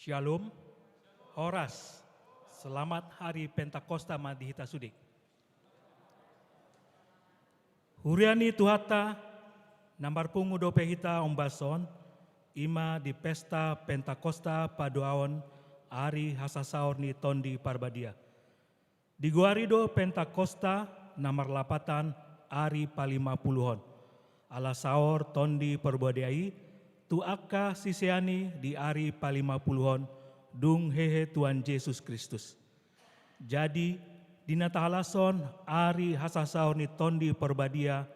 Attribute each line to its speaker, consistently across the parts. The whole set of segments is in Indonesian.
Speaker 1: Shalom, Horas, selamat hari Pentakosta Madihita Sudik. Huriani Tuhata, nambar pungu dope hita ombason, ima di pesta Pentakosta paduaon ari hasasaor ni tondi parbadia. Di guarido Pentakosta namar lapatan ari palimapuluhon. Ala saor tondi perbadiai, tu akka sisiani di ari palimapuluhon dung hehe Tuhan Yesus Kristus. Jadi dina tahalason ari hasasaor ni tondi perbadia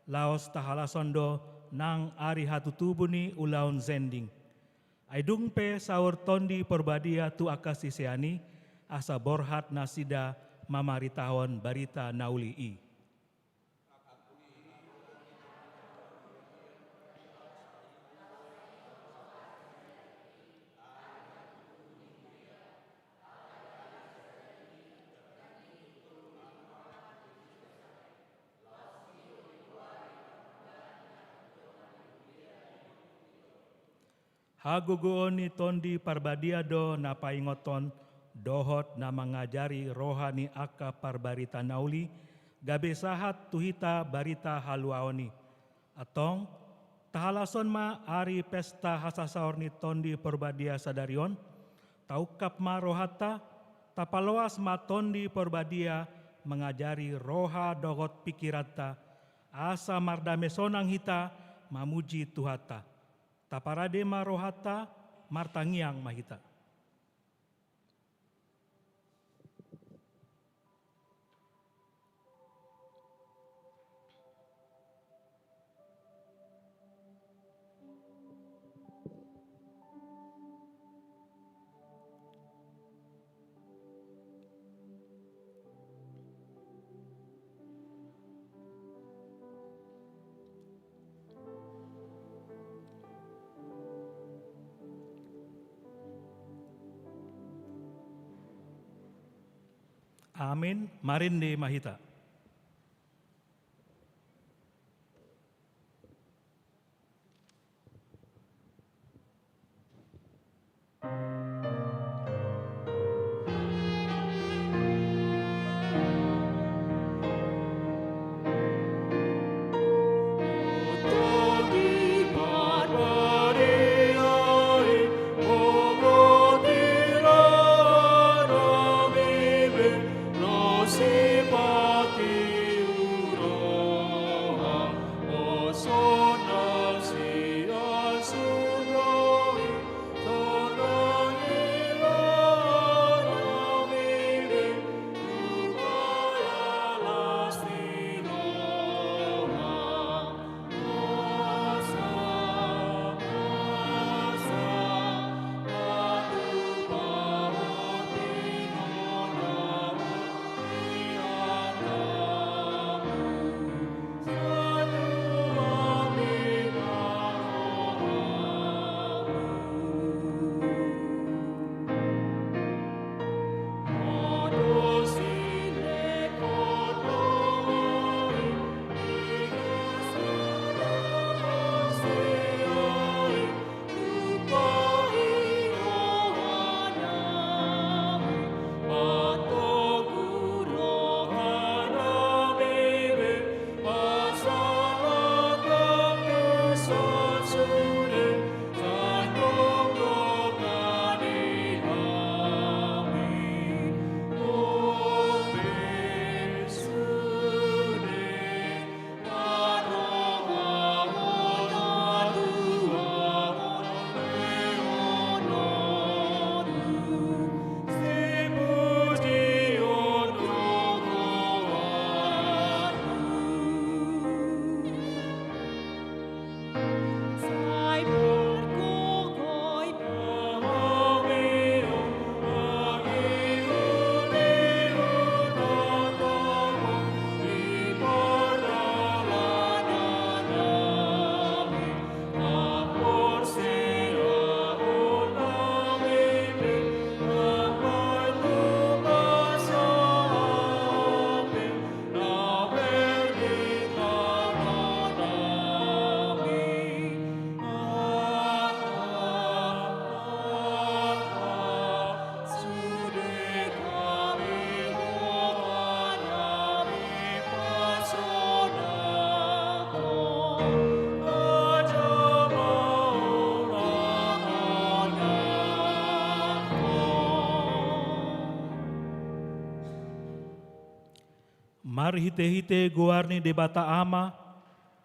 Speaker 1: laos tahalason do nang ari hatutubuni ulaun zending. Aidung pe saur tondi perbadia tu akka sisiani asa borhat nasida mamaritahon barita nauli i. Haguguon ni tondi parbadia do na paingoton dohot na mengajari rohani aka parbarita nauli gabe sahat tuhita barita haluaoni. Atong tahalason ma ari pesta hasasaor ni tondi parbadia sadarion taukap ma rohata tapaloas ma tondi parbadia mengajari roha dogot pikirata asa mardame sonang hita mamuji tuhata. Taparade marohata martangiang mahita. Amin, marinde mahita.
Speaker 2: Si
Speaker 1: Mari hite-hite guarni debata ama,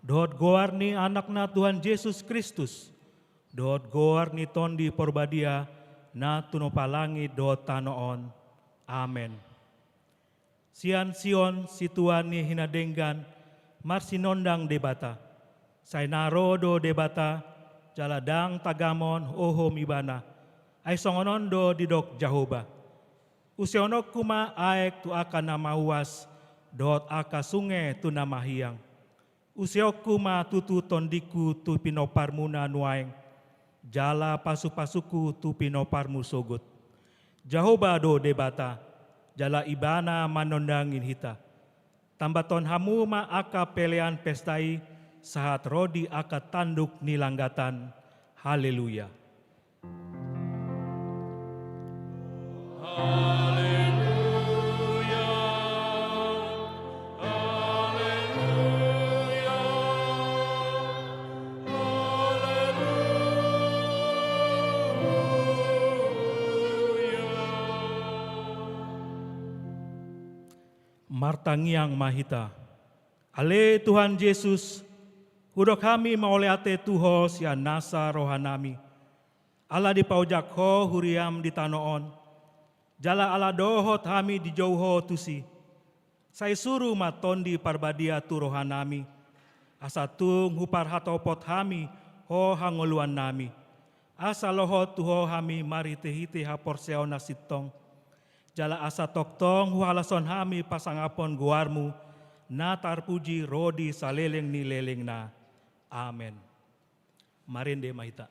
Speaker 1: dohot guarni anakna Tuhan Yesus Kristus, dohot guarni tondi porbadia, na tunopalangi dohot tanoon. Amen. Sian Sion situani hinadenggan, marsinondang debata. Sainarodo debata, jaladang tagamon oho mibana. Ay songonondo didok Jahoba. Usionok kuma aek tu aka namahuas, dot aka sunge tu namahiyang. Usiok kuma tutu tondiku tu pinoparmuna nuaeng. Jala pasu-pasuku tu pinoparmu sogut. Jahoba do debata, jala ibana manondangin hita. Tambaton hamu ma aka pelean pestai, saat rodi aka tanduk nilanggatan. Haleluya. Martangiang mahita. Ale Tuhan Yesus, hudok kami maoleate tuho sia nasa rohanami. Allah di paujak ho huriam di tanoon. Jala ala dohot kami di jauho tusi. Saya suruh maton di parbadia tu rohanami. Asa tung hupar hatopot kami ho hangoluan nami. Asa lohot tuho kami mari tehite haporseo nasitong. Jala asa toktong huhalason hami pasangapon guarmu, na tarpuji rodi saleleng ni leleng na. Amen. Marinde mahita.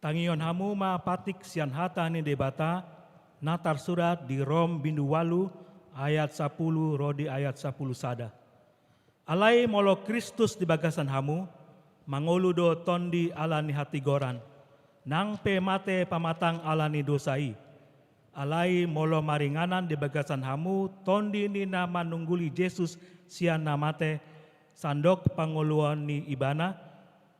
Speaker 1: Tangion hamu ma patik sian hata ni debata, natar surat di Rom bindu walu ayat 10 rodi ayat 10 sada. Alai molo Kristus di bagasan hamu, mangolu do tondi alani hati goran, nang pe mate pamatang alani dosai. Alai molo maringanan di bagasan hamu, tondi ni na manungguli Yesus sian namate, sandok pangoluan ni ibana,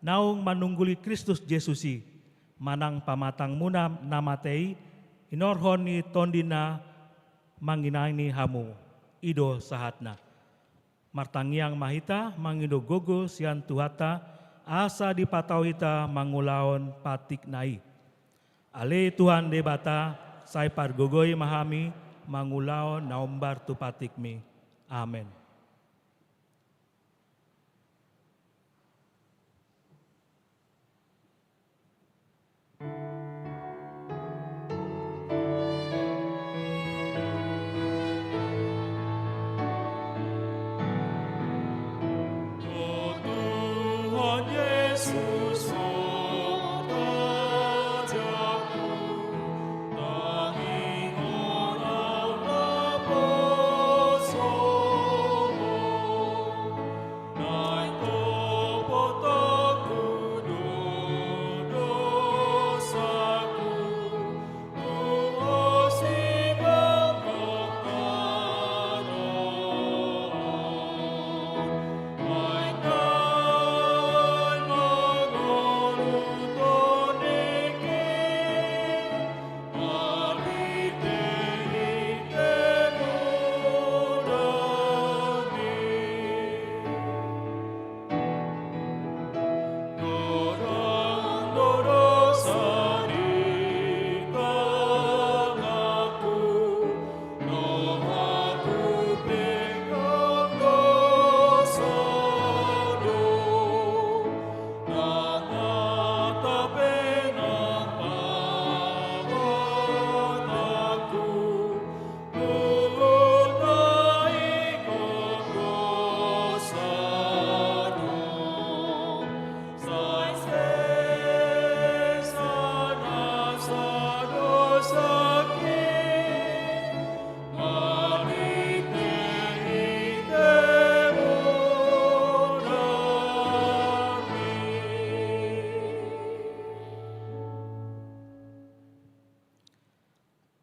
Speaker 1: naung manungguli Kristus Yesusi. Manang pamatang munam namatei, inorhon ni tondina manginani hamu, ido sahatna. Martangiang mahita, mangindo gogo sian tuhata, asa dipatauita mangulaon patik nai. Ale Tuhan debata, sai pargogoi mahami, mangulaon naombar tu patikmi. Amen.
Speaker 2: Oh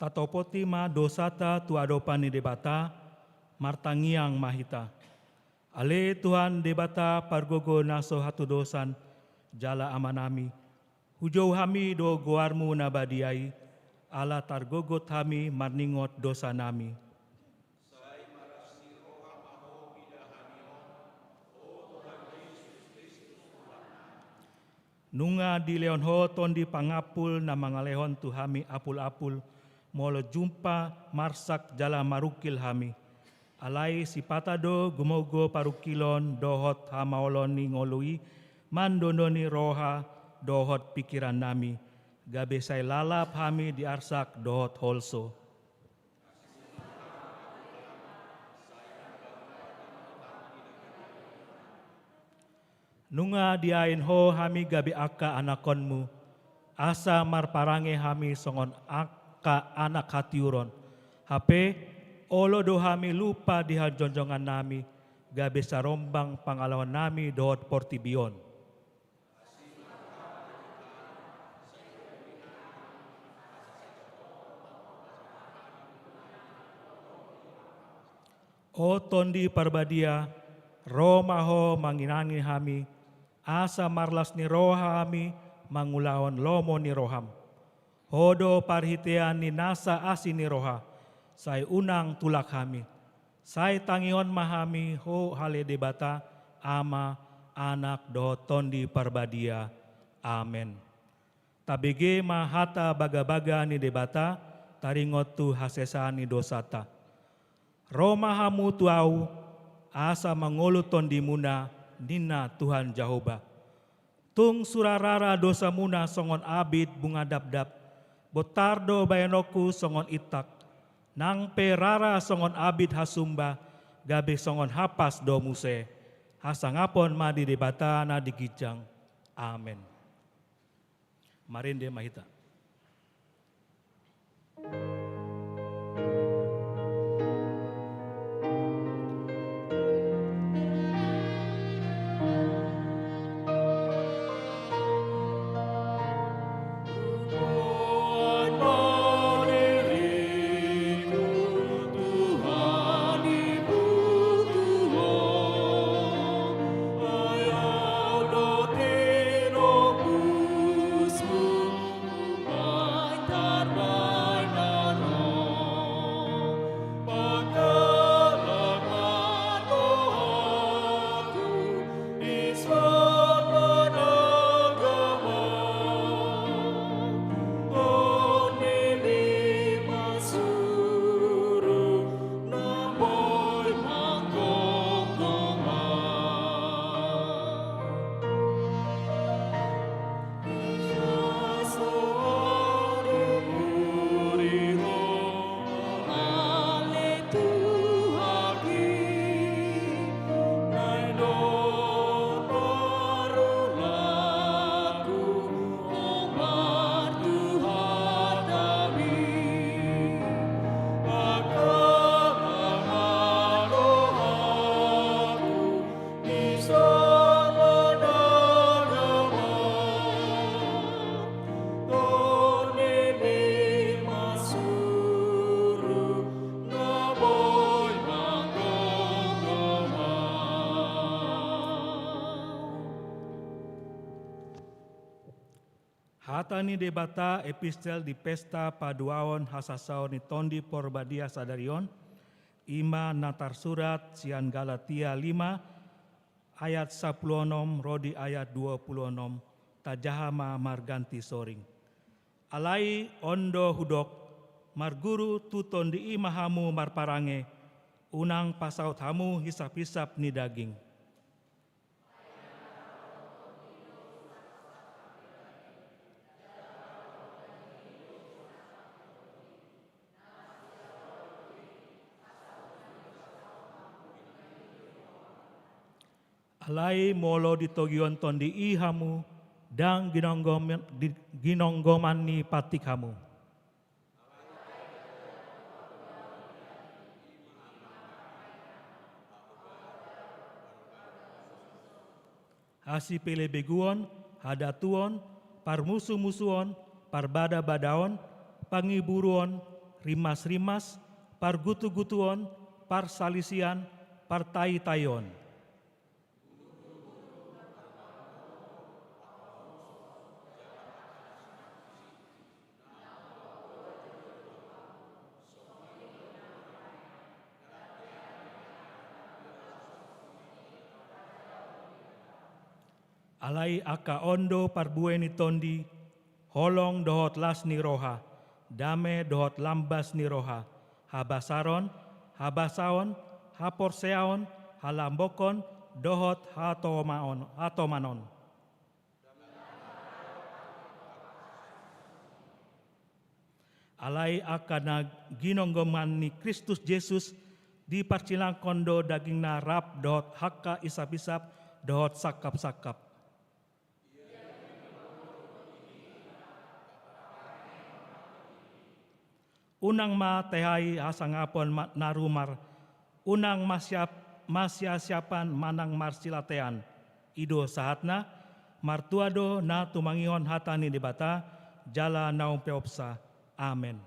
Speaker 1: tatopoti ma dosata tu adopani debata, martangiang mahita. Ale Tuhan debata pargogo naso hatu dosan, jala amanami. Hujau hami do goarmu nabadiai, ala targogot hami marningot dosa nami. Nunga di leon ho tondi pangapul na mangalehon tu hami apul-apul, molo jumpa marsak jala marukil hami. Alai si patado gumogo parukilon dohot hamaolon ni ngolui, mandononi roha dohot pikiran nami. Gabe say lalap hami di arsak dohot holso. Nunga diain ho hami gabi aka anakonmu, asa marparange hami songon aka anak hatiuron. Hape olo do hami lupa di jonjongan nami, gabi sarombang pangalawan nami dohot portibion. O tondi parbadia, Roma ho manginangi hami, asa marlas ni roha hami mangulawan lomo ni roham. Hodo parhitean ni nasa asi ni roha, say unang tulak hami. Say tangion mahami ho hale debata, ama anak do tondi parbadia. Amen. Tabege mahata baga-baga ni debata, taringot tu hasesa ni dosata. Roma hamu tuau, asa mangolu tondi muna, nina Tuhan Jehovah. Tung surarara dosa muna songon abid bunga dap-dap, botardo bayanoku songon itak, nang perara songon abid hasumba, gabe songon hapas do muse, hasangapon madi debata na digijang. Amen. Marinde mahita. Hatani debata epistel di pesta paduaon hasasau ni tondi porbadia sadarion, ima natar surat sian Galatia 5 ayat 16 rodi ayat 26 tajahama marganti soring. Alai ondo hudok marguru tuton di ima hamu marparange, unang pasaut hamu hisap-hisap ni daging. Alai molo ditogion tondi ihamu dang ginonggoman ni patik hamu. Hasi pele beguon, hadatuon, parmusu-musuon, parbada-badaon, pangiburuon, rimas-rimas, pargutu-gutuon, parsalisian, partai-tayon. Alai aka ondo parbuen ni tondi, holong dohot las ni roha, dame dohot lambas ni roha, habasaron, habasaon, haporseaon, halambokon, dohot hatomanon. Alai aka na ginonggoman ni Kristus Yesus di parcilang kondo daging na rap dohot hakka isap-isap, dohot sakap-sakap. Unang matehai hasangapon narumar, unang masyasyapan manang marsilatean, ido sahatna, martuado na tumangihon hatani debata, jala naum peopsa. Amen.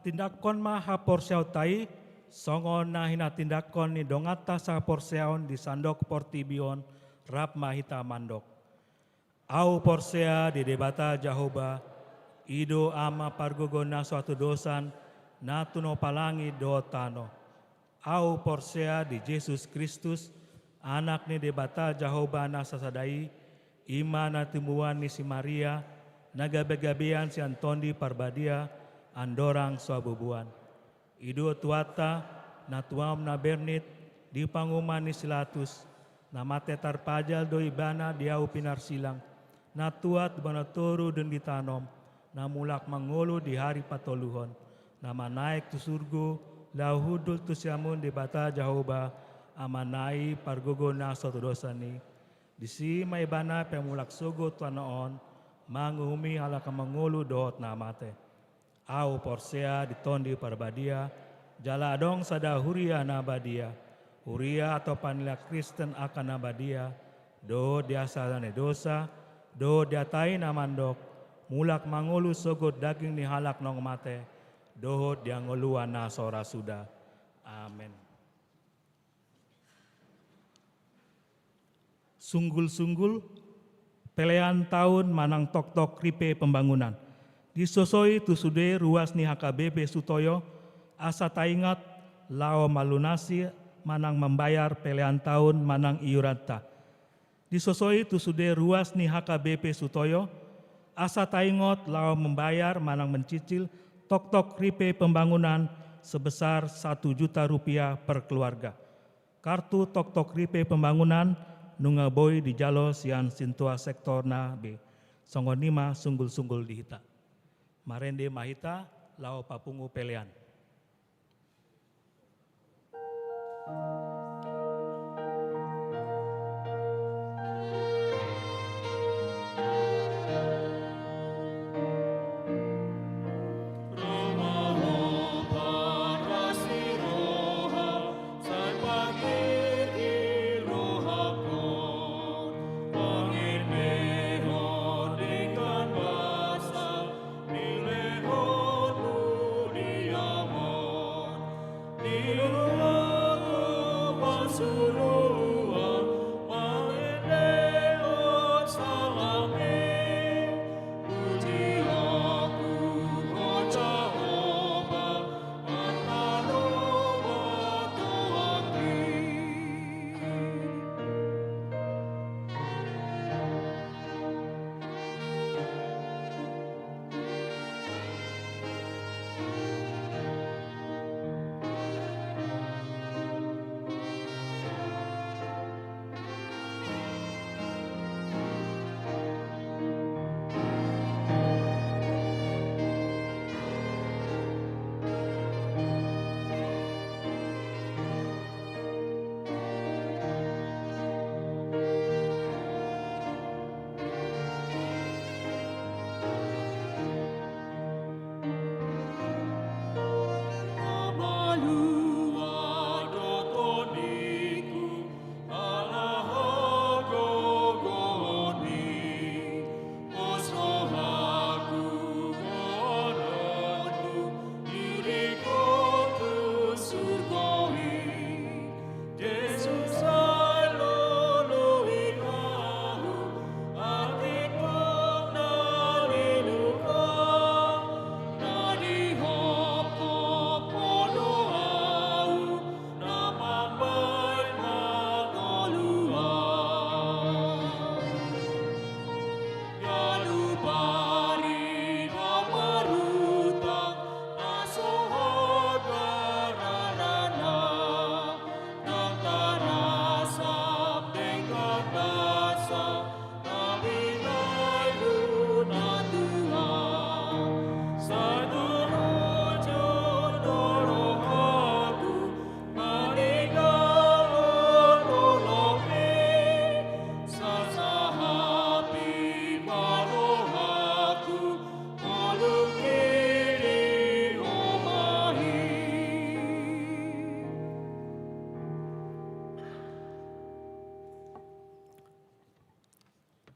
Speaker 1: Tindakon ma haporseau tai, songon na hinatindakon ni dongata sa porseaon di sandok portibion, rap mahita mandok. Au porsea di debata Jahoba, ido ama pargogon na suatu dosan, na tuno palangi do tano. Au porsea di Yesus Kristus, anak ni debata Jahoba na sasadai, ima na tumbuhan ni si Maria, nagabegabean si Antondi Parbadia, andorang suabubuan. Idu tuata na tuam na bernit di panguman ni silatus na mate tarpajal do ibana diau pinar silang na tuat banatoru dan ditanom na mulak mangolo di hari patoluhon na manaik tu surgo lauhudul tu siamun di bata Jahoba amanai pargogo na suatu dosa ni disi may bana pemulak sugo tuanoon manguhumi halaka mangolo dohot na mate. Au porsea di tondi Parbadia, jala adong sada huria nabadia, huria atau panila Kristen akan nabadia, do diasa dane dosa, do diatai namandok, mulak mangulu sogot daging ni halak nong mate, dohot diangoluan na sora suda. Amen. Sunggul-sunggul, pelean tahun manang tok-tok ripe pembangunan. Disosoi tu sude ruas ni HKBP Sutoyo, asa taingat lao malunasi manang membayar pelean tahun manang iurata. Disosoi tu sude ruas ni HKBP Sutoyo, asa taingot lao membayar manang mencicil tok-tok ripe pembangunan sebesar 1 juta rupiah per keluarga. Kartu tok-tok ripe pembangunan nungaboy di jalo sian sintua sektor na B. Songonima sunggul-sunggul dihita. Marende mahita lao papungu pelean.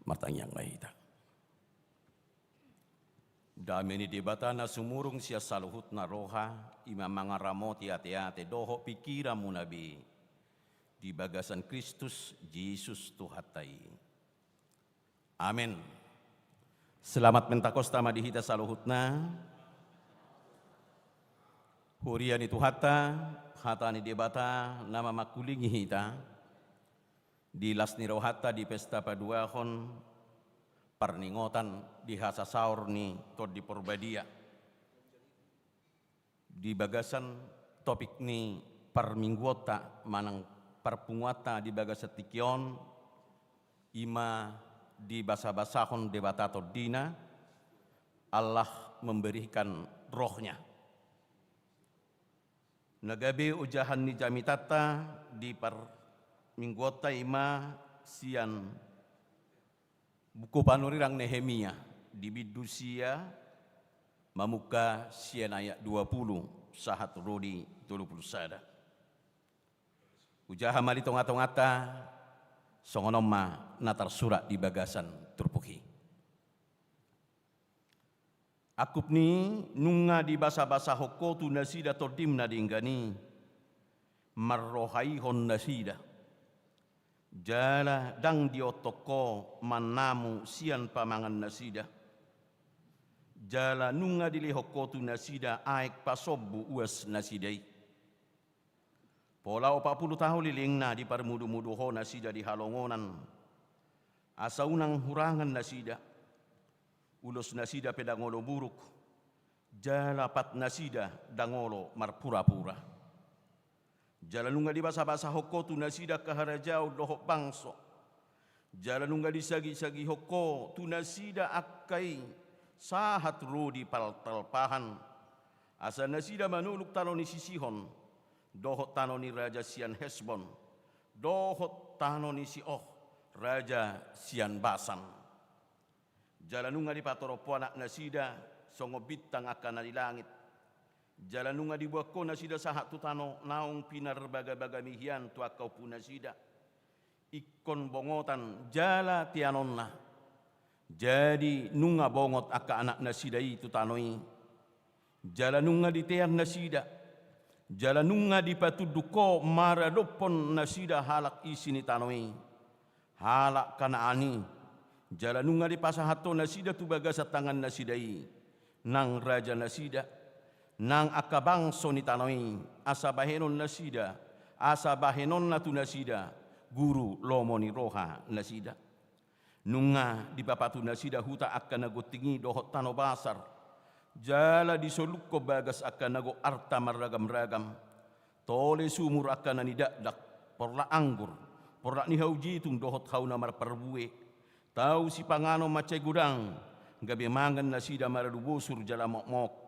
Speaker 2: martanyang ngahita. Dami ni debatana sumurung siya saluhut na roha, ima mga ramoti ate-ate, doho pikira mo nabi, di bagasan Kristus, Jesus Tuhatay. Amen. Selamat Pentakosta madihita saluhut na. Huria ni Tuhata, hata ni debata, nama makulingi hita, di las ni rohata di pesta paduahon, perningotan di hasasaur ni tod di Purbadia. Di bagasan topik ni permingguota manang perpunguata di bagasat tikion ima di basa-basahon debatato dina Allah memberikan rohnya. Nagabi ujahan ni jamitata di permingguota ima sian buku panurirang Nehemia di bidusia mamuka sian ayat 20 sahat rodi 20 sada. Ujaha mali tonga-tongata songonoma natar surat di bagasan turpuki. Akup ni nunga di basa-basa hoko tu nasida tordim na dinggani marrohai hon nasida. Jala dang diotoko manamu sian pamangan nasida. Jala nunga dilihokotu nasida aek pasobu uas nasidai. Pola 40 tahun lilingna di parmudu-muduho nasida di halongonan. Asa unang hurangan nasida. Ulos nasida pedangolo buruk. Jala pat nasida dangolo marpura-pura. Jalanunga di basa-basa hoko tu nasida kaharajau dohok bangso. Jalanunga di sagi-sagi hoko tu nasida akai sahat rodi paltalpahan. Asa nasida manuluk tanoni sisihon. Dohok tanoni raja sian Hesbon. Dohok tanoni si raja sian Basan. Jalanunga di patoropo anak nasida songo bintang akan di langit. Jalanunga di buah kona sida sahat tu tano naung pinar baga-baga mihian tu akau puna sida. Ikon bongotan jala tianonna. Jadi nunga bongot aka anak nasida itu tanoi. Jalanunga di tean nasida. Jalanunga di patuduko maradopon nasida halak isini tanoi. Halak kanaani. Jalanunga di pasahato nasida tu bagasa tangan nasidai. Nang raja nasida. Nang akabangso ni tanoi asa bahenon nasida asa bahenon na tu nasida guru lomo ni roha nasida nunga di papatu nasida huta akan nago tingi dohot tano basar jala di solukko bagas akan nago arta maragam-ragam tole sumur akan nanidakdak porla anggur porla ni haujitung dohot hauna mar perbuwe tau si pangano macai gudang gabe mangan nasida maradubusur jala mok-mok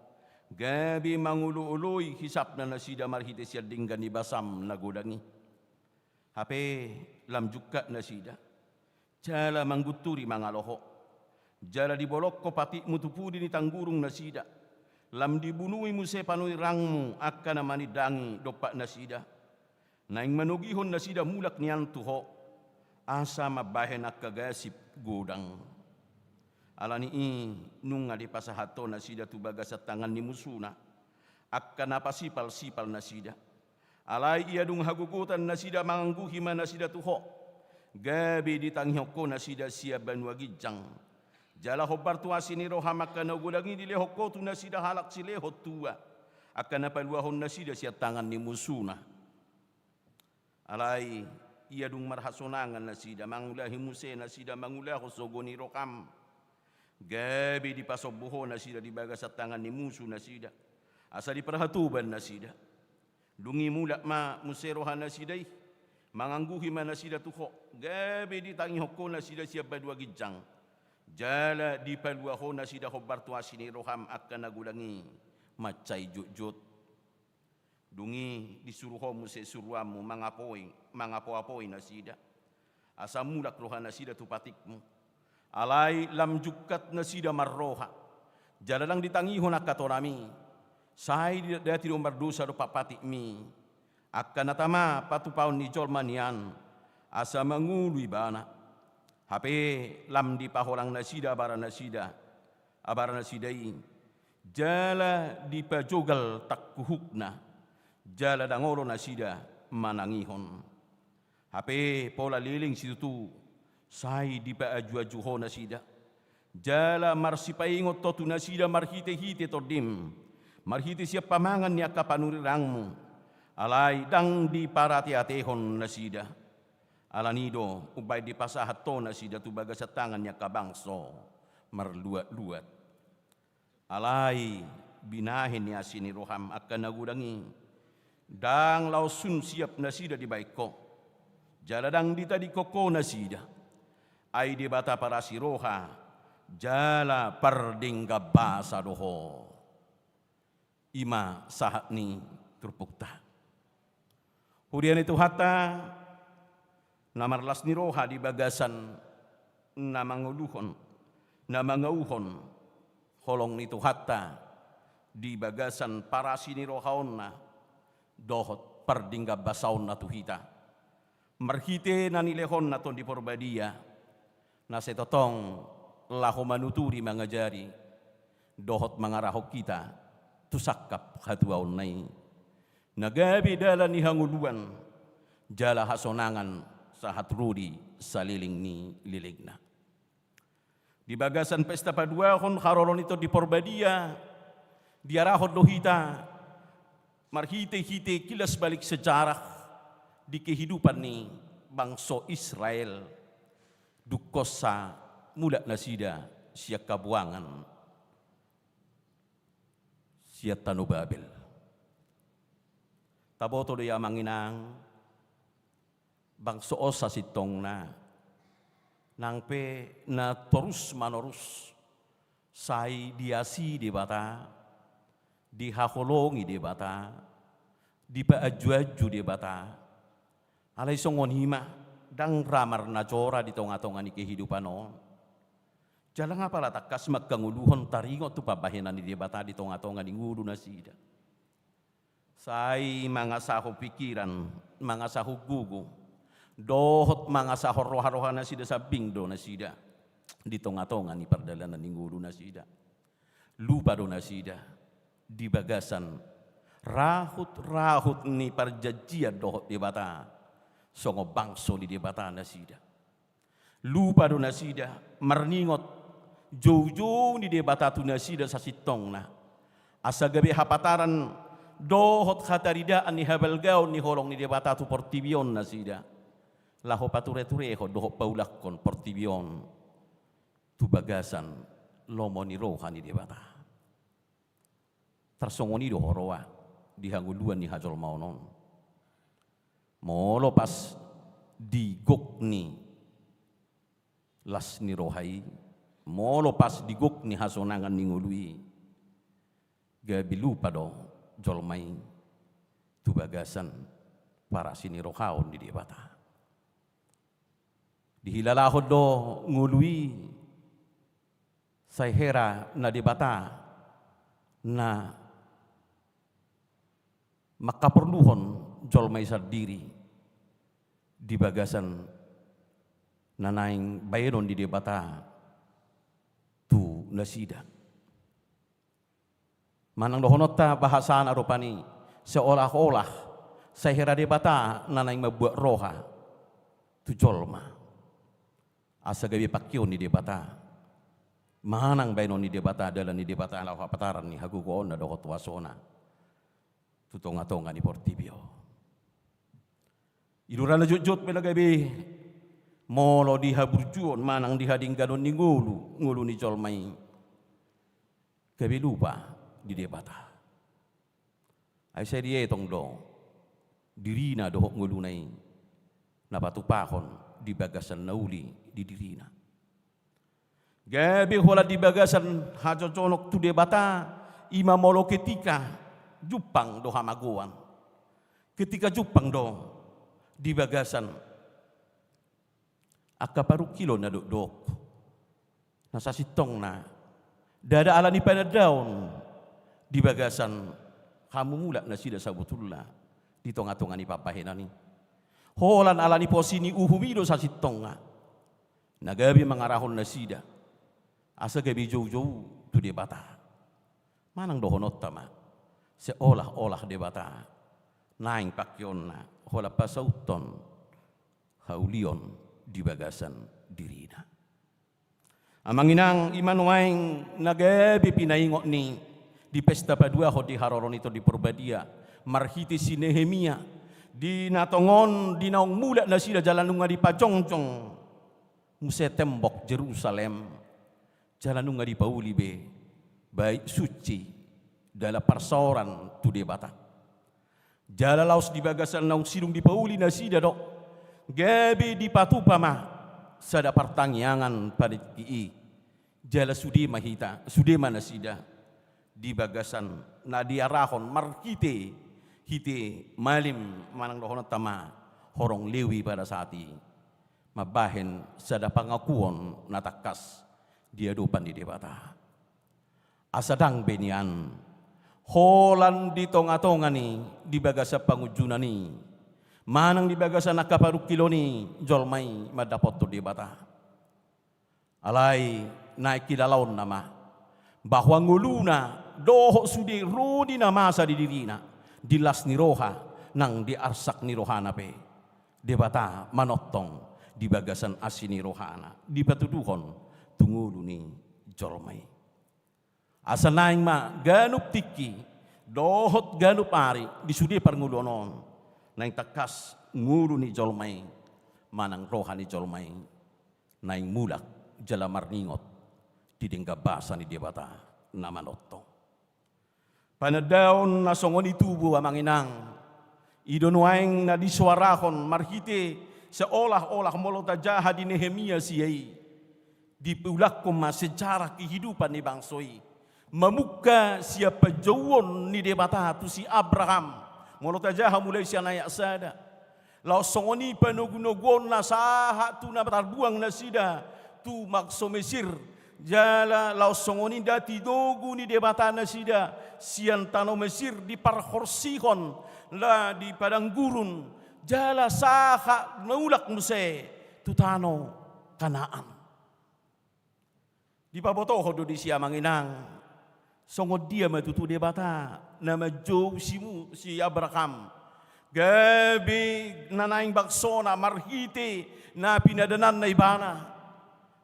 Speaker 2: gabi mangulu-ului hisap na nasida marhite siya dinggan ni basam nagudangi. Hape lam juga nasida. Jala mangguturi mga loho. Jala dibolok ko pati mutupudi ni tanggurung nasida. Lam dibunui muse panui rangmu akka na manidangi dopak nasida. Naing manugihon nasida mulak niyan tuho. Asa mabahen akka gasip gudang. Alani nunga di pasahato nasida tu bagasat tangan ni musuna akka napasipal-sipal nasida alai ia dung hagugutan nasida mangangguhi nasida tuho gabi ditanghoko nasida sia banua gijang jala hobar tu asini roha maka nagudangi dilehoko tu nasida halak sileho tua akka napaluahon nasida sia tangan ni musuna alai ia dung marhasonangan nasida mangulahi muse nasida mangulahu sogoni rokam gabi di pasobuho nasida di bagasat tangan ni musuh nasida asa di perhatuban nasida dungi mulak ma muserohan nasidai mangangguhi ma nasida tuho gabi di tangi hoko nasida siap badua gijang jala di paluaho nasida hobar tuasini roham akan nagudangi macai jut-jut dungi disuruho muse suruamu mangapo-apoi nasida asa mulak rohan nasida tu patikmu alai lam jukat nasida marroha jalalang ditangihon akatorami sai dati umbar dosa do papati mi akan natama patu paun ni jolmanian asa mangului bana Hape lam di paholang nasida abara nasidai jala di pajogal takkuhukna jala dangolo nasida manangihon. Hape pola liling situ sai di pa aju-ajuho nasida jala marsipaingot to nasida marhite-hite tordim marhite siap pamangan ni akapanurirangmu alai dang di parati-atehon nasida alanido ubay di pasahat to nasida tu baga sa tangan niya kabangso marluat-luat alai binahin niya siniroham akan nagudangi dang lausun siap nasida di baiko jaladang di tadi koko nasida ay di bata para siroha jala pardingga basa doho ima sahat ni turpukta hurian itu hatta namarlas ni roha di bagasan namanguluhon namangauhon holong nitu hatta di bagasan para sini rohaon na dohot pardingga basaon na tuhita marhite na nilehon na ton di porbadia na setotong laho manuturi mangajari dohot mangarahok kita tusakap hatuaon nai nagabi dalan ni hanguluan jala hasonangan sahat rudi saliling ni liligna. Di bagasan pesta paduahon harolon itu di porbadia diarahot lohita marhite-hite kilas balik sejarah di kehidupan ni bangsa Israel dukosa mula nasida siya kabuangan siya tanubabel taboto do ya manginang bangso osa sitong na nang pe na terus manorus sai diasi di bata dihaholongi di bata di paaju-aju di bata alay songon hima dang ramar na jora di tonga-tonga ni kehidupan no jala nga pala takas magkanguluhon taringot tu pabahinan ni di bata di tonga-tonga ni ngulu na sida sai mga saho pikiran mga saho gugu dohot mga sahor roha-roha na sida sa bingdo na sida di tonga-tonga ni pardalanan ni ngulu na sida lupa do na sida di bagasan rahut-rahut ni parjajian dohot di bata songo bangso di bata na sida lupa do na sida marningot jow-jow ni di bata tu na sida sa sitong na asa gabi hapataran dohot hataridaan ni habalgaw ni holong ni di bata tu portibion na sida laho pature-tureho doho paulakon portibion tu bagasan lomo ni roha ni debata tersongoni do horoa di hanguluan ni hajol maunon molo pas di gokni las ni rohai molo pas di gokni hasonangan ni ngului gabilu pado jolmai tu bagasan para sini rohaon di debata dihilalahod do ngului say hera na dibata na makaperluhon jolmay sa diri di bagasan nanaing bayeron di dibata tu nasida manang dohonot ta bahasan arupani seolah-olah say hera dibata nanaing mabuat roha tu jolma asa gabi pakyo ni debata manang baynon ni debata adalah ni debata ala kapataran ni hagugoon na dokot wasona tutonga-tonga ni portibio iduran na jut-jut pela gabi molo di haburjuon manang di hading ganon ni ngulu ni jolmai gabi lupa di debata ay saya dia tong do dirina dohok ngulu nai napatupahon di bagasan nauli di dirina gabi hola di bagasan hajoconok tu debata ima molo ketika jupang do hamaguan ketika jupang do di bagasan akaparu kilo na dok nasa sitong na dada ala ni panadaon di bagasan kamu mula na sida sabutullah di tonga-tonga ni papahenani holan ala ni posini uhumido sa sitong nga Nagabi mangarahon na sida. Asa gabi jauh-jauh tu de bata. Manang dohonot tama. Seolah-olah de bata. Naing pakyon na. Hola pasauton. Haulion di bagasan dirina. Amanginang imanuaing nagabi pinaingot ni di pesta padua ho di haroron itu di Purbadia. Marhiti si Nehemia. Di natongon di naong mula na sila jalan nunga di pajongjong. Muse tembok Jerusalem. Jalan nunga di pauli be. Baik suci. Dalam persoran tu de bata. Jalan laos di bagasan naong silung di pauli na sida dok. Gabi di patupama. Sada pertangyangan pada i. Jala sudema hita. Sudema na sida. Di bagasan na diarahon markite. Hite malim manang dohon tama. Horong lewi pada saat ini. Mabahen sada pangakuan natakas dia dupan di debata. Asadang benian holan di tonga-tonga ni di bagasa pangujunan ni manang di bagasa nakaparuk kilo ni jolmai madapot tu debata. Alai naik kilalaon nama bahwa nguluna doho sudi rudi nama sa di dirina dilas ni roha nang di arsak ni rohana pe debata manotong di bagasan asini rohana di patuduhon tungulu ni jolmai asa naing ma ganup tiki dohot ganup ari di sudi parngulunon naing takas ngulu ni jolmai manang rohani jolmai naing mulak jalamar ningot di dengga basa ni debata namanotong panadaon nasongon itubu amanginang idonuaing na disuarahon marhite seolah-olah molota jahat di Nehemia siai dipulakum sejarah kehidupan ni bangsoi memuka siapa jauon ni debata tu si Abraham molota jahat mulai si anak sada lau songoni panogunogon na saha tu na tarbuang na sida tu makso Mesir jala lau songoni dati dogu ni debata na sida sian tano Mesir di parhorsihon la di padang gurun jala saha naulak muse tutano Kanaan. Di pabotoho do di siya manginang songod dia matutu debata nama Job si Abraham gabi nanaing baksona marhite na pinadanan na ibana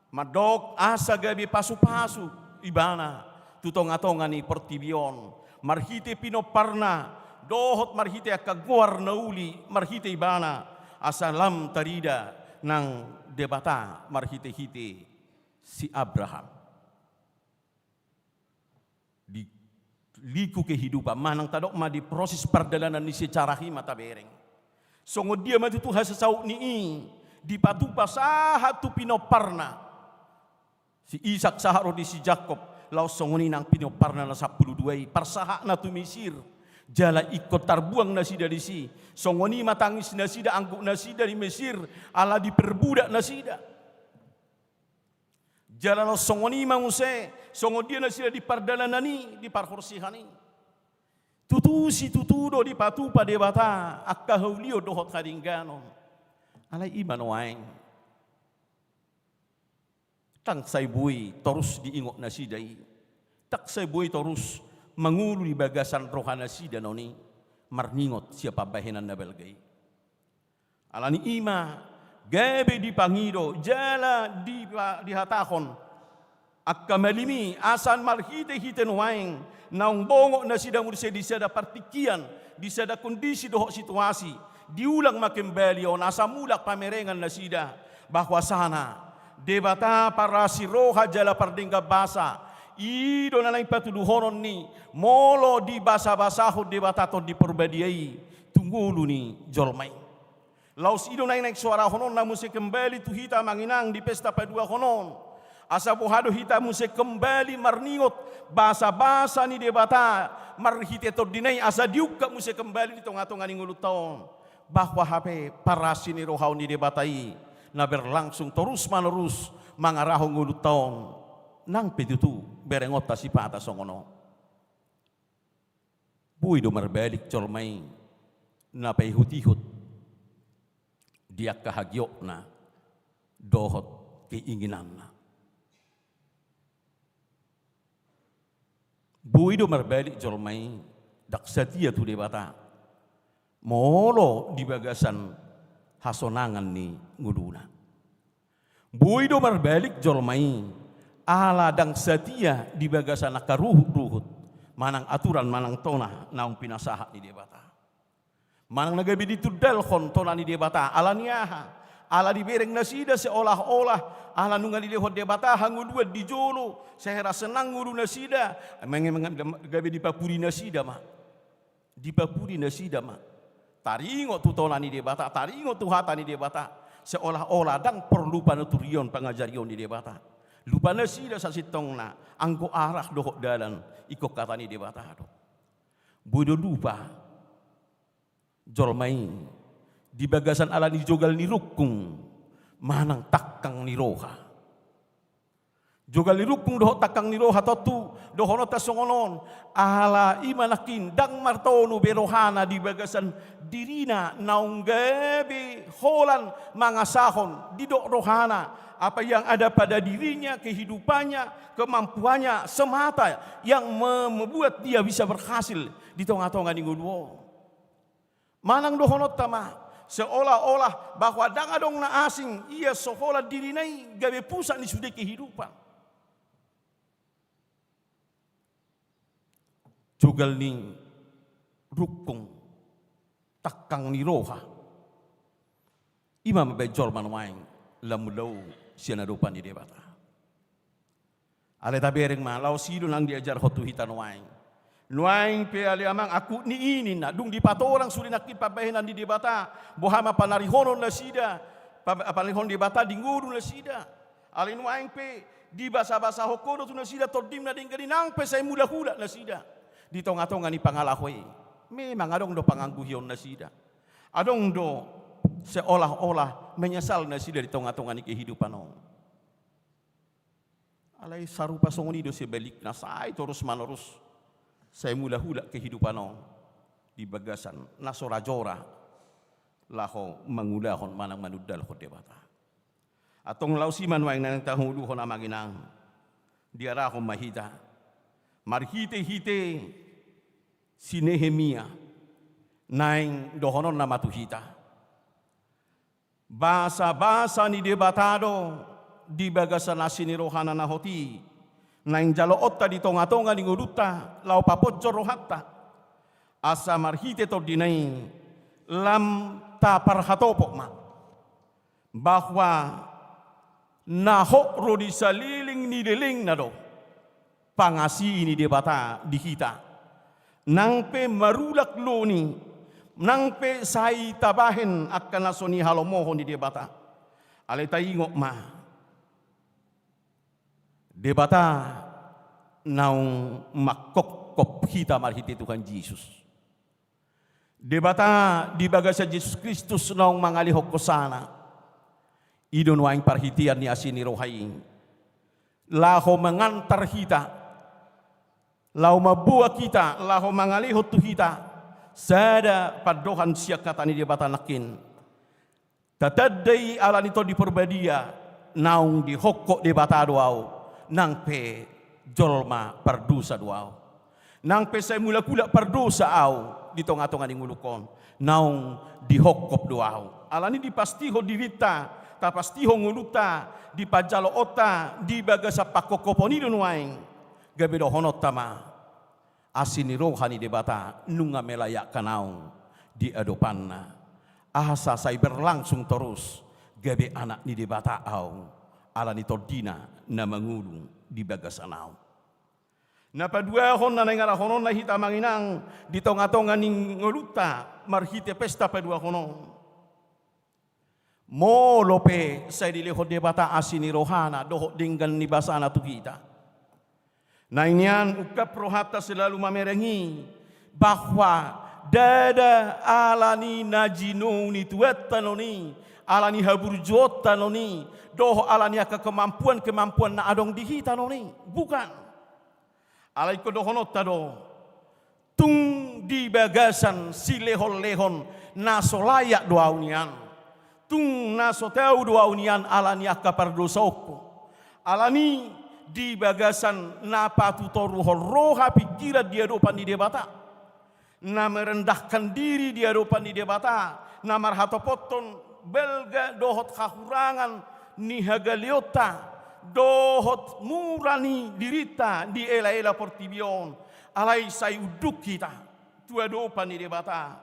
Speaker 2: madok asa gabi pasu-pasu ibana tutong-atongan ni Portibion marhite pinoparna dohot marhite akaguar na uli marhite ibana asalam tarida ng debata marhite-hite si Abraham di liku kehidupan manang tadok ma di proses perdalanan ni secara hima tabereng songod dia matutuha sa sauk ni di patupa sahat tu pinoparna si Ishak saharo di si Jacob laos songoni nang pinoparna na 12 parsaha na tu Mesir jala ikut tarbuang nasi dari si songoni matangis nasi da angguk nasi dari Mesir ala diperbudak nasi da jala no songoni manguse songo dia nasi da di pardalanani di parhorsihani tutusi tutudo di patupa debata akkahaulio dohot kadinggano alai iman waeng tang say bui terus diingok nasi dai tak say bui terus mangulu di bagasan rohana si danoni marningot siapa bahenan na belgai alani ima gabe di pangido jala di hatahon akka malimi asan marhite hiten waeng naung bongo na sida murse di sada partikian di sada kondisi doho situasi diulang makembali on asa mulak pamerengan na sida bahwa sana debata para si roha jala pardengga basa ido na lang patuduhonon ni molo di basa-basaho di batato di Purbadiai tunggulu ni jolmai laos ido na yung suara honon na musik kembali tu hita manginang di pesta padua honon asa buhado hita musik kembali marningot basa-basa ni debata marhite to dinay asa diuka musik kembali di tonga-tonga ni ngulutaon bahwa hape para sini rohaw ni debatai na berlangsung terus menerus mangarahong ngulutaon nang petutu berengot ta si pata songono bui do marbalik colmai na pehut-ihut dia kahagyok na dohot keinginanna. Buido marbalik jolmai dak setia tu debata. Molo di bagasan hasonangan ni nguduna. Buido marbalik jolmai ala dang setia di bagasan akaruhut-ruhut. Manang aturan manang tona naung pinasaha ni debata. Manang nagabi ditudal kon tona ni debata ala niaha. Ala dibereng nasida seolah-olah ala nungal dilehot debata hangudua di jolo sehera senang nguru nasida gabe dipapuri nasida mah dipapuri nasida mah taringo tu tonani debata taringo tu hatani debata seolah-olah dang perlu panuturion pangajarion di debata lupa nasida sasitongna angko arah dohok dalan iko katani debata do bodo lupa jolmai di bagasan ala ni jogal ni rukung manang takang ni roha jogal ni rukung doho takang ni roha totu doho nota songonon ala imanakin dang martonu berohana di bagasan dirina naung gabi holan mangasahon di dok rohana apa yang ada pada dirinya kehidupannya kemampuannya semata yang membuat dia bisa berhasil di tengah-tengah ninguduo manang doho nota mah seolah-olah bahwa dang adong na asing ia sohola diri nai gabe pusat ni sudah kehidupan. Jogal ni rukung takang ni roha. Imam bejol manwaing lamulau siana dopan di debata. Ale tabereng ma lau sido nang diajar hotu hitan waing. Nuaing pe ali amang aku ni ini na dung di patorang suri nakit pabahenan di debata bohama panarihonon na sida panarihon debata di nguru na sida ali nuaing pe di basa-basa hokodo tu na sida tordim na ding gadinang pe say mula-hula na sida di tonga-tonga ni pangalahoy memang adong do pangangguhion na sida adong do seolah-olah menyesal na sida di tonga-tonga ni kehidupan no alai sarupa songoni do sebalik na say terus manorus saya mula-hula kehidupan di bagasan nasorajora laho mangulahon manang manudal ko debata atong lausiman waing nang tahuluhon amaginang diarahon mahita marhite-hite si Nehemia naing dohonon na matuhita basa-basa ni debatado di bagasan asinirohana na hoti naing jalo otta di tonga-tonga di nguduta lau papojor rohatta asa marhite to dinai lam ta parhatopok ma bahwa nahok ro di saliling ni deling na do pangasi ini debata di kita nang pe marulak loni nang pe sai tabahen akan nasoni halomohon di debata ale taingok ma debata naung makokop kita marhiti Tuhan Yesus. Debata di bagasa Yesus Kristus naung mangalihok ko sana. Idon waing parhitian ni asini rohai. Laho mengantar kita. Lau mabuah kita. Laho mangalihok tu kita. Sada padohan siya kata ni debata nakin. Tatadai ala nito di perbadia. Naung di hokok debata doau. Nang pe jolma perdosa doau. Nang pe saya mula-kula perdosa au di tongah-tongah di ngulukon. Naung dihokop doau. Alani dipastiho dirita, tapastiho nguluta, di pajalo ota, di bagasa pakokoponi donuaing. Gabedo honot tama. Asini rohani debata nunga melayak kanaung di adopanna. Asa saya berlangsung terus gabe anak ni debata au. Alani tordina na mangulung di bagasanau. Na padua hon na ngara honon na hita manginang di tonga-tonga ning ngoluta marhite pesta padua honon. Mo lope sa dileho debata asini rohana doho dinggan ni basana tu kita. Na inian ukap rohata selalu mamerengi bahwa dada alani najinuni tuetanoni alani haburjotanoni doh alani aka kemampuan na adong dihita noni bukan alai ko dohonot tado tung di bagasan si lehon-lehon na solaya doaunian tung naso teu dua unian alani akka pardosoko alani di bagasan napa tutoru roha pikiran dia dopan di debata na merendahkan diri dia dopan di debata na marhato poton belga dohot kahurangan ni hagaliota dohot murani dirita di ela-ela portibion alai sai uduk kita tua dopan di debata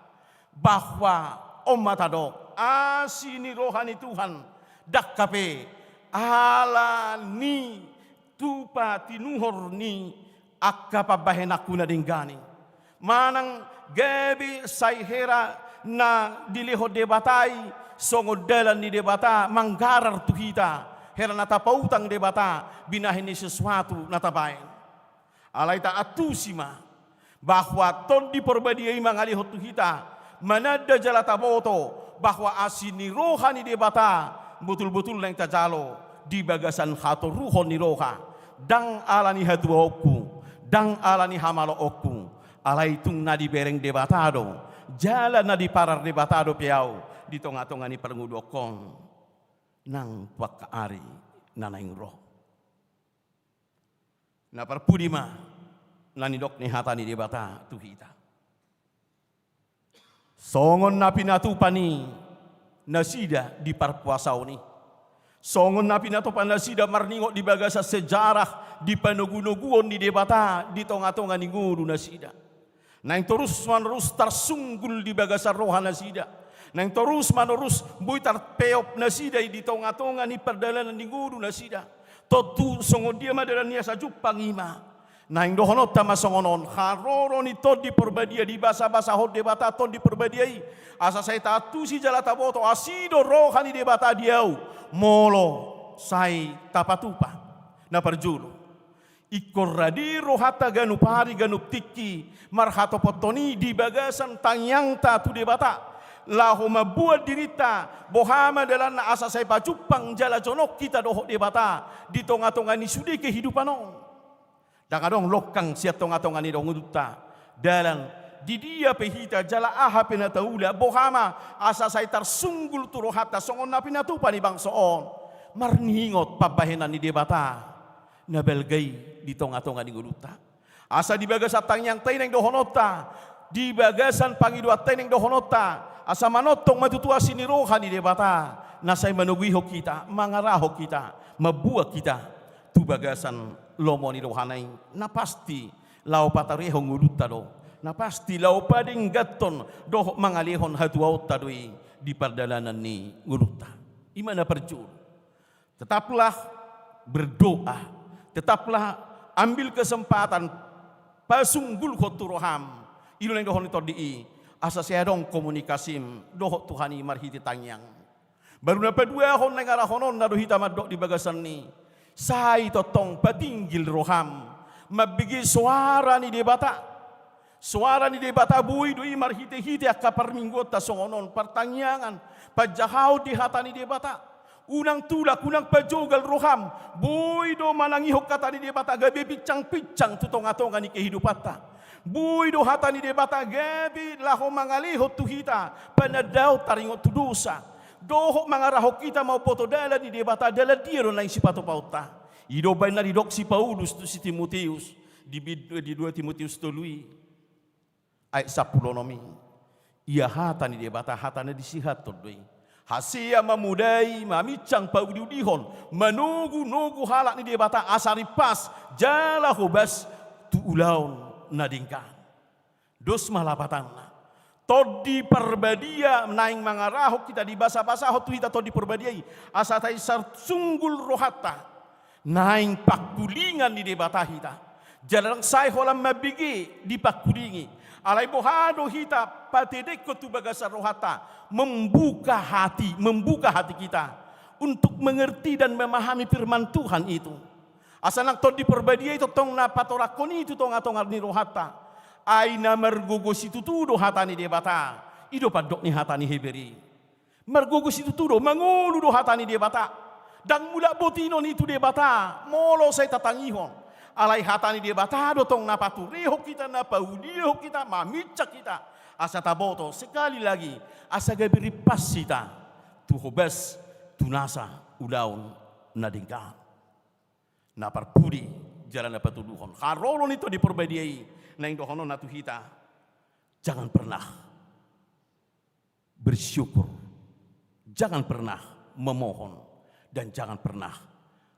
Speaker 2: bahwa matadok asini rohani Tuhan dakkape ala ni tupa tinuhor ni akka pabahenakuna dinggani manang gabi saihera na diliho debatai songodalan ni debata manggarar tu kita hera nata pautang debata binahini sesuatu nata bain alai ta atusima bahwa ton diperbadiai mangalihot tu kita manada jalata boto bahwa asini rohani debata betul-betul yang tajalo di bagasan hato ruhon ni roha dang alani hatu okku dang alani hamalo okku alai tung na di bereng debatado jalan na di parar debatado piau di tonga-tonga ni perngudokong nang puak ari nanaing roh na perpudima nani dok ni hatani debata tu hita songon na pinatupani nasida di parpuasau ni songon na pinatupan nasida marningo di bagasa sejarah di panugunuguon di debata di tonga-tonga ni guru nasida nang terus menerus tersunggul di bagasa roha nasida nang terus menerus buitar peop nasida di tonga-tonga ni perdalanan ni guru nasida totu songon dia madaran niya sa jupang ima nang dohonot tama songonon haroro ni tod di perbadia di basa-basa hot debata tod di perbadiai asa saya tatu si jalata boto asido rohani debata diau molo sai tapatupa na perjulu ikor radi rohata ganup hari ganup tiki marhato potoni di bagasan tangyang tatu debata lahu mabuat dirita bohama dalam asa saya pacupang jala jonok kita dohok debata di tonga-tonga ni sudi kehidupan on dangadong lokang siat tonga-tonga ni dong uduta dalam di dia pehita jala aha penataula bohama asa saya tersunggul turohata songon na pinatupa ni bangsoon marningot pabahenan ni debata na belgay di tonga-tonga ni uduta asa di bagasan tangyang taineng dohonota di bagasan pangidua taineng dohonota asa manotong matutua sini rohani debata nasay manugiho kita mangaraho kita mabuak kita tu bagasan lomo ni rohanay na pasti lau patareho ngudutta do na pasti lau pading gaton doh mangalihon hatuaw tadoi di perdalanan ni ngudutta imana perjul tetaplah berdoa tetaplah ambil kesempatan pasunggul khoturoham ilo nang dohon ito di asa saya dong komunikasim doh Tuhani marhiti tangyang baru na padua hon nang arahonon na dohita madok di bagasan ni sai totong patinggil roham mabigi suara ni debata bui doi marhite-hite akka parminggot ta songonon pertanyangan pajahau di hata ni debata unang tulak unang pajogal roham bui do manangihok kata ni debata gabi picang-picang tutonga-tonga ni kehidupata bui do hata ni debata gabi laho mangalihot tuhita panadaw taringot tudusa dohok mangarahok kita mau poto dala di debata dala dia ron lain si pato pauta ido bay na didok si Paulus tu si Timoteus di 2 Timoteus tului ayat 10 nomi ia hata ni debata hata na disihat todoi hasia mamudai mamicang paudiudihon manugu halak ni debata asari pas jala hobas tu ulaun nadingkan dos malapatan todi perbadia naing mangarahok kita di basa-basa hotu kita todi perbadia asa tai sunggul rohata naing pakulingan di debata kita jalan sai holam mabigi di pakulingi alai bohado kita patedek tu bagasa rohata membuka hati kita untuk mengerti dan memahami firman Tuhan itu asa nang todi perbadia itu tong na patorakoni itu tong-tongar ni rohata aina mergugus itu tudo hatani debata ido padok ni hatani heberi mergugus itu tudo mangulu do hatani debata dan mula botino ni tu debata molo saya tatangihon alai hatani debata do tong napatu reho kita napaudio kita mamicak kita asa taboto sekali lagi asa gabiri pas kita tuhobes tunasa udaun nadingkan. Na parpudi jalan dapat tuduhon. Karolon itu diperbadiai na indohono na tuhita. Jangan pernah bersyukur. Jangan pernah memohon dan jangan pernah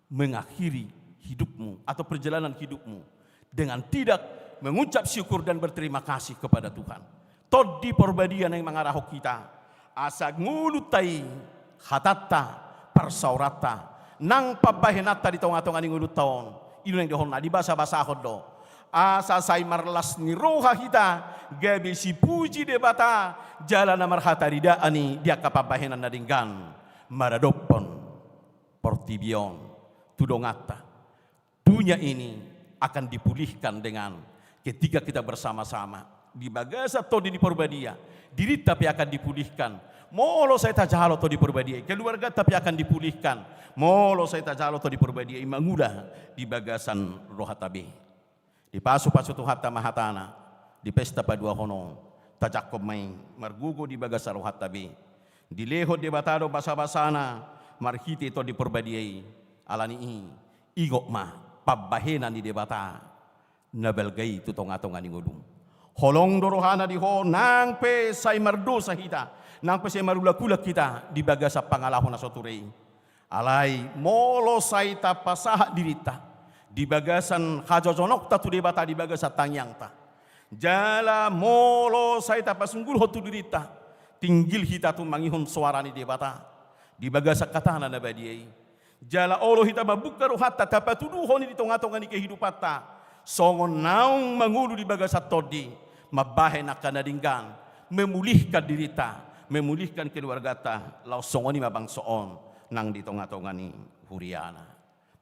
Speaker 2: mengakhiri hidupmu atau perjalanan hidupmu dengan tidak mengucap syukur dan berterima kasih kepada Tuhan. Todi perbadian yang mengarahok kita asa ngulutai hatatta persaurata nang pabahenata di tonga-tonga ni ngulut taon inu yang dihon di bahasa do asa say marlas ni roha kita gabi si puji debata jalan marhata rida ani dia kapabahenan nadinggan maradopon portibion tudongata dunia ini akan dipulihkan dengan ketika kita bersama-sama di bagasa atau di perbadia diri tapi akan dipulihkan molo saya tajalo to di perbadia keluarga tapi akan dipulihkan molo saya tajalo to di perbadia manguda di bagasan rohatabe di pasu-pasu tuhata mahatana di pesta padua hono tajakob main margugo di bagasa rohatabe di leho de batado basa-basana marhiti to di perbadia alani igok ma pabahena di debata nabelgai tu tonga-tonga ni ngudum holong dorohana di ho nang pe say mardo sa hita nang pe say marula-kulak kita di bagasa pangalahon na soturei alai molo say tapasah dirita di bagasan hajojonok tatu debata di bagasa tangyang ta jala molo say tapasunggul hotu dirita tinggil hita tu mangihon suara ni debata di bagasa katana na badiai jala olo hita mabuka rohata tapatuduhon di tonga-tonga ni kehidupata songon naung mangulu di bagasa todi mabahen akan nadinggan memulihkan dirita memulihkan keluarga ta lau songoni mabang soon nang di tonga-tonga ni huriana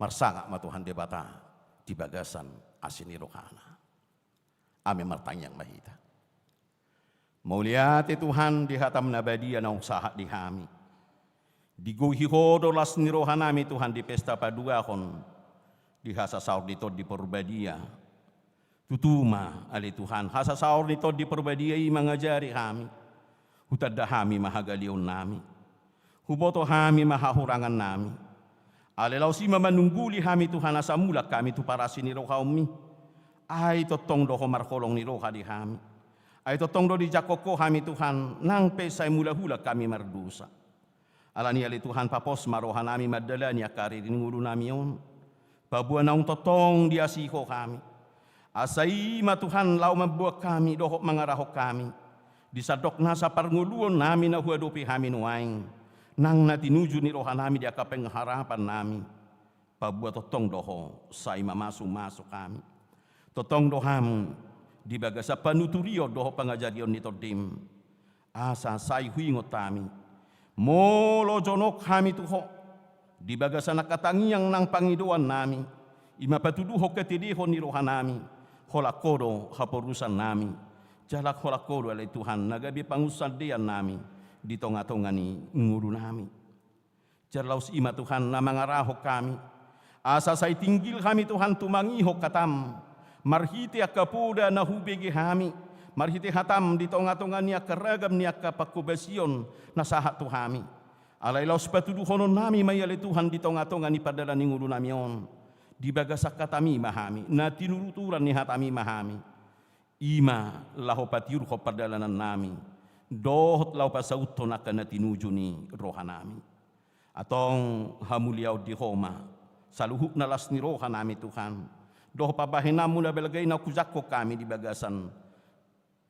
Speaker 2: marsanga matuhan debata di bagasan asini rohana ame martanyang mahita mauliati Tuhan di hatam nabadia na usaha di hami di guhihodo las ni rohanami Tuhan di pesta paduahon di hasa saur dito di perbadia tutuma ali Tuhan hasa saur dito di perbadia i mangajari kami hutadda kami mahagalion nami huboto kami mahahurangan nami alelaw si mamanungguli kami Tuhan asa mulak kami tu para siniro kaumi ay totong do markolong ni roha di kami ay totong do di jakoko kami Tuhan nang pesay mula-hula kami mardusa alani ali Tuhan papos maroha nami madala ni akari ringulo nami yon pabuan naung totong diasiho kami. Asai ma Tuhan lau membuat kami dohok mengarahok kami. Disadok nasa parnguluon nami na huadopi kami nuaing. Nang natinuju ni roha nami di akapeng harapan nami. Pabuat totong doho say mamasuk kami. Totong doham di bagasa panuturio doho pangajarion ni todim. Asa say huingot kami. Molo jonok kami tuho. Di bagasa nakatangiang nang pangiduan nami, imapatuduho ketidihon ni roha nami, holakodo haporusan nami, jalak holakodo alay Tuhan, nagabi pangusadian nami, di tonga-tonga ni nguru nami. Jarlaus ima Tuhan na mangarahok kami, asa say tinggil kami Tuhan tumangihok katam, marhiti akapuda na hubigi kami, marhiti hatam di tonga-tonga niya karagam niya kapakubasyon na sahat tuhami. Alay laos patuduhonon nami mayali Tuhan di tonga-tonga ni padala ni ngulu nami on. Di bagasak katami mahami, na tinuruturan ni hatami mahami. Ima laho patiur ko padalanan nami. Dohot lau pasauto na ka na tinuju ni roha nami. Atong hamuliaw di homa, saluhuk na las ni roha nami Tuhan. Doho pabahin namu na belagay na kuzako kami di bagasan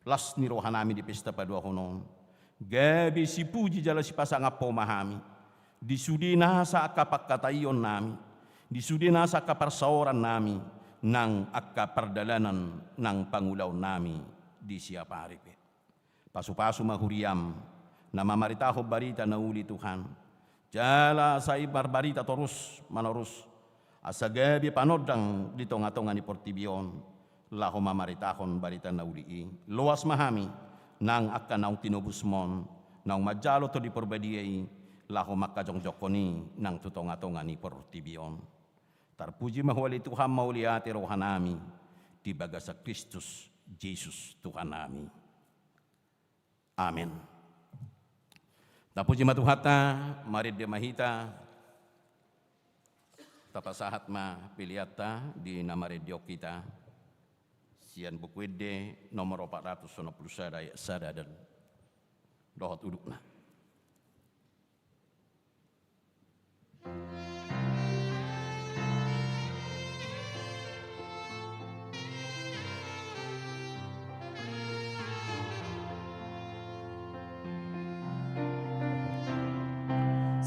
Speaker 2: las ni roha nami di pesta padua honon. Gabi si puji jala si pasangapo mahami. Disudi nasa akapagkatayon nami. Disudi nasa akaparsaoran nami. Nang akapardalanan ng pangulaw nami di siya paripe. Pasu-pasu mahuriam. Na mamaritaho barita na uli Tuhan. Jala sa ibar barita torus manorus. Asa gabi panodang di tonga-tonga ni Portibion. Laho mamaritahon barita na uli. Luas mahami. Nang akan naung tinubus mon, naung majalo to di perbadiai, laho makajongjokoni nang tutonga-tonga ni Portibion. Tarpuji mahwali Tuhan mauliati rohanami, di bagasa Kristus Jesus Tuhan nami. Amin. Tapuji matuhata, marid de mahita, tapasahat ma piliata di nama radio kita, sian bukwede nomor 490 sada dan dohot udukna.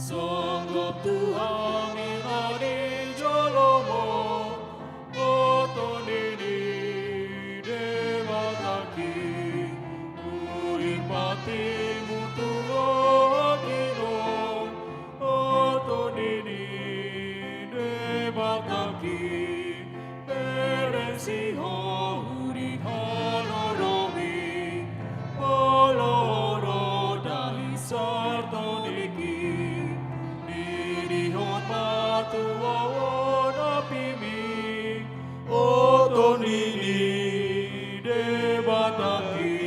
Speaker 3: Sanggup Tuhan ingani jolomo, oton ini dewa kaki, uripati mutu akino, oton ini dewa kaki, erensiho uri halorowi, poloro dahi sarton iki. Oton ini debataki.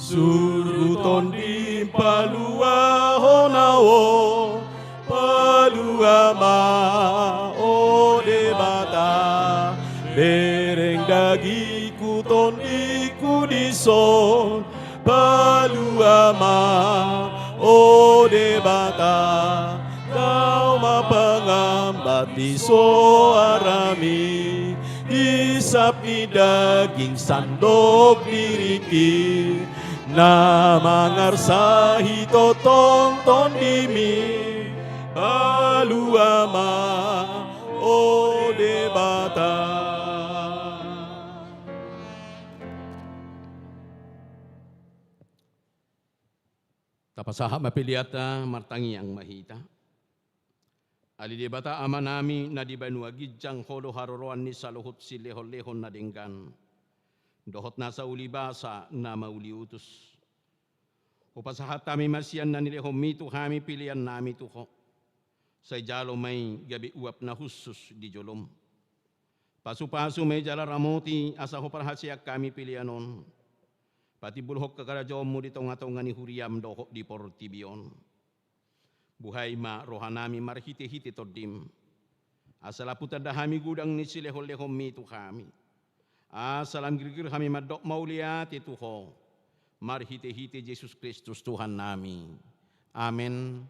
Speaker 3: Suruton di palua honao, palua ma o debata, bereng dagi kuton iku dison, palua ma o debata, kau ma pengambat di soarami, isap di daging sandok diriki. Nama ngarsahi to tonton dimi paluama o debata.
Speaker 2: Tapasaha mapiliata martangi yang mahita. Ali debata amanami na di banua gijang holo haroroan ni saluhut silehon-lehon na denggan. Dohot nasa uli basa na mauli utus. Upasahat kami masian na nilehom mitu kami pilihan nami tuho. Say jalo may gabi uap na husus di jolom. Pasu-pasu may jala ramoti asa ho parhasiak kami pilihanon. Pati bulhok kakarajaw mo di tonga-tonga ni huriam dohok di portibion. Buhay ma rohanami marhiti-hiti todim. Asalaputa dahami gudang ni silehol-lehom mitu kami. Salam girgir kami madok mauliat itu ho. Marhite-hite Yesus Kristus Tuhan nami. Amin.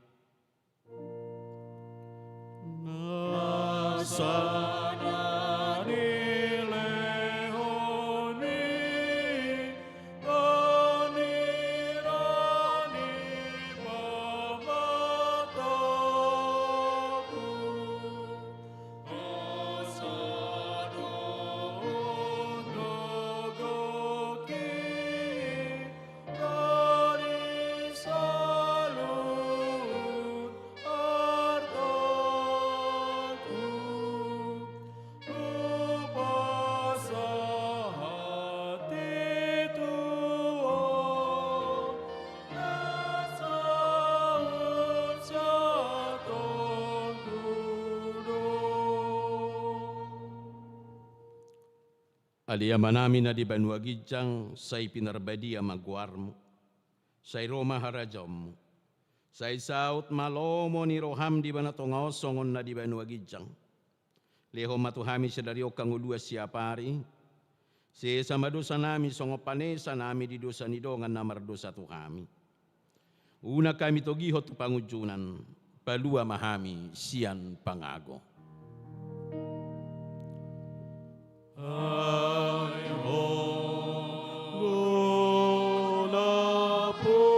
Speaker 2: Alia manami na di banua gijang, say pinarbadia magwarmo, say Roma harajom, say saut malomo ni roham di banatongaw songon na di banua gijang. Leho matuhami sa dario kang ulua siapari, si samadosa nami songo panesa nami di dosa ni dongan na mardosa tu kami. Una kami togihot pangujunan, palua mahami sian pangago.
Speaker 3: Ay ho, go na po.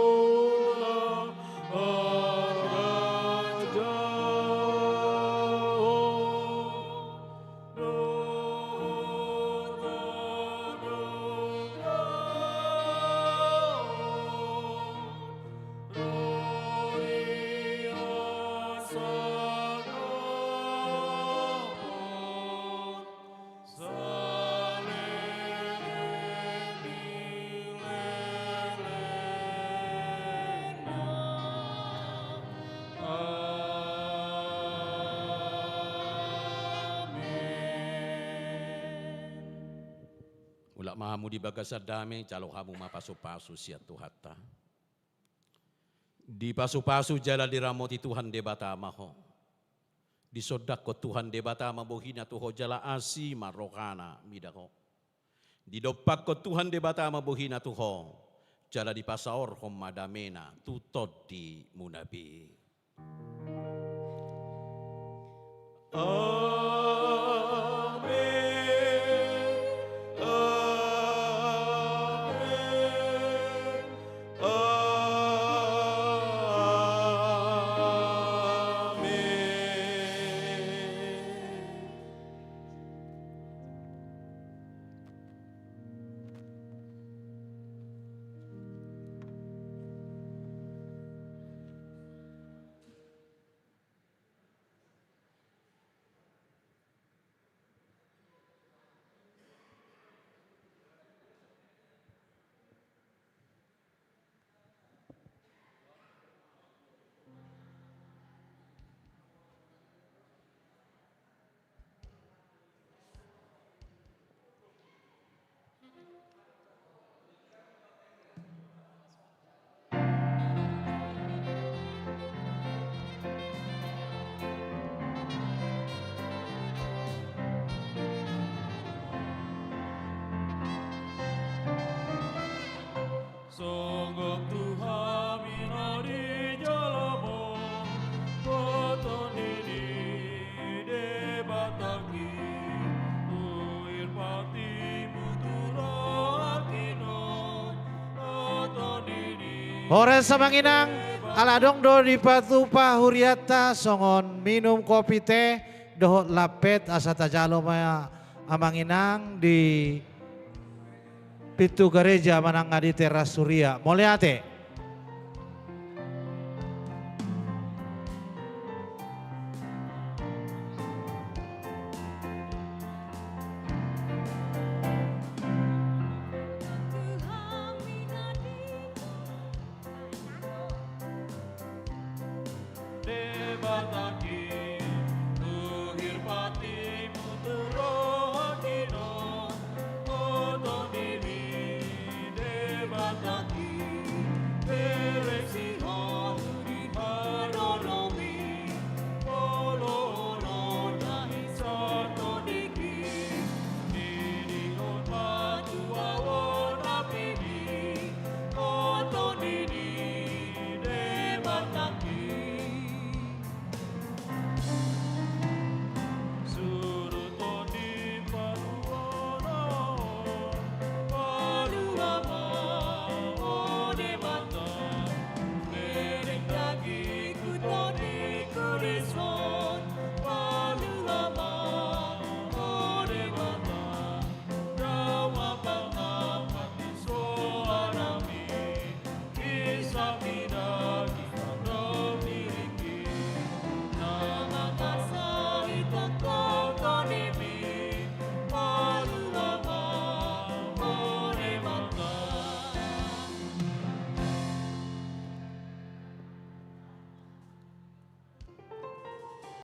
Speaker 3: Ula mahamu di bagasa dame calo hamu mapasu-pasu siat Tuhata. Di pasu-pasu jala diramoti Tuhan debata maho. Di sodak ko Tuhan debata mabohina tuho jala asi marokana midako. Di dopak ko Tuhan debata mabohina tuho jala di pasaor hom madamena tutod di munabi. Sungguh Tuhan minori jalamo Koton ini debataki Uir pati muturo akino Koton ini
Speaker 4: Hore samanginang aladong do di patupa huriata songon minum kopi teh dohot lapet asata jalo maya amanginang di Pitu gereja manang di teras Surya. Moleate.